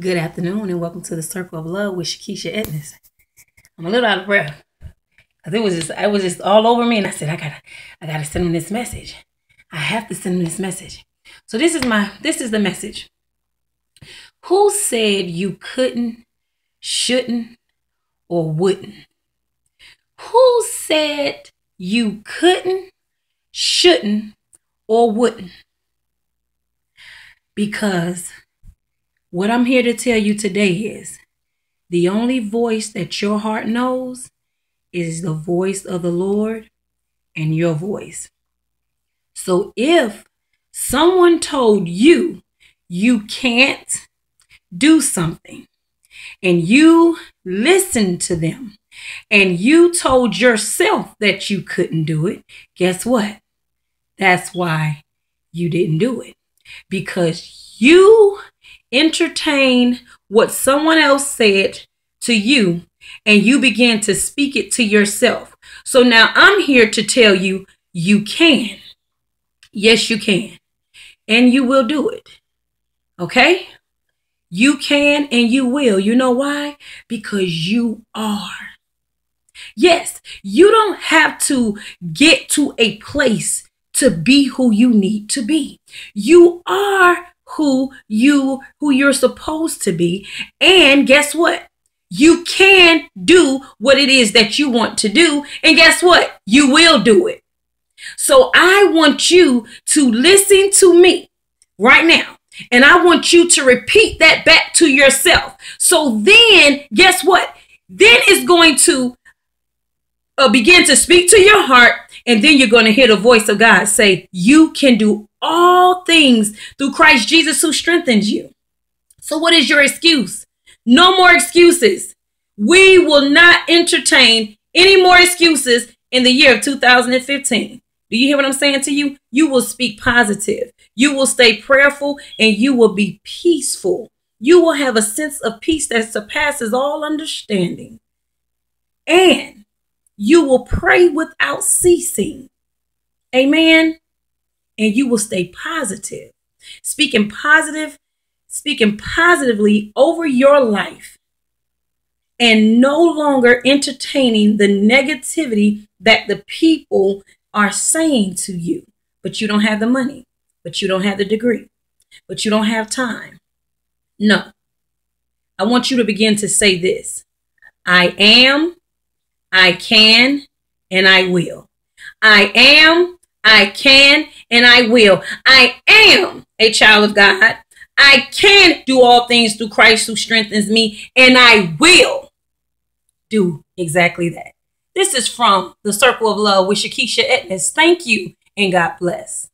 Good afternoon and welcome to the Circle of Love with Shakisha Etnis. I'm a little out of breath because it was just all over me, and I said I gotta send him this message. I have to send him this message. So this is the message. Who said you couldn't, shouldn't, or wouldn't? Who said you couldn't, shouldn't, or wouldn't? Because what I'm here to tell you today is the only voice that your heart knows is the voice of the Lord and your voice. So if someone told you you can't do something and you listened to them and you told yourself that you couldn't do it, guess what? That's why you didn't do it. Because you entertain what someone else said to you and you begin to speak it to yourself. So now I'm here to tell you, you can. Yes, you can. And you will do it. Okay? You can and you will. You know why? Because you are. Yes, you don't have to get to a place to be who you need to be. You are who you're supposed to be. And guess what? You can do what it is that you want to do. And guess what? You will do it. So I want you to listen to me right now. And I want you to repeat that back to yourself. So then, guess what? Then it's going to begin to speak to your heart. And then you're going to hear the voice of God say, you can do all things through Christ Jesus who strengthens you. So what is your excuse? No more excuses. We will not entertain any more excuses in the year of 2015. Do you hear what I'm saying to you? You will speak positive. You will stay prayerful and you will be peaceful. You will have a sense of peace that surpasses all understanding. And you will pray without ceasing. Amen. And you will stay positive, speaking positively over your life and no longer entertaining the negativity that the people are saying to you. But you don't have the money, but you don't have the degree, but you don't have time. No, I want you to begin to say this. I am, I can, and I will. I am, I can, and I will. I am a child of God. I can do all things through Christ who strengthens me, and I will do exactly that. This is from the Circle of Love with Shakisha Etnis. Thank you, and God bless.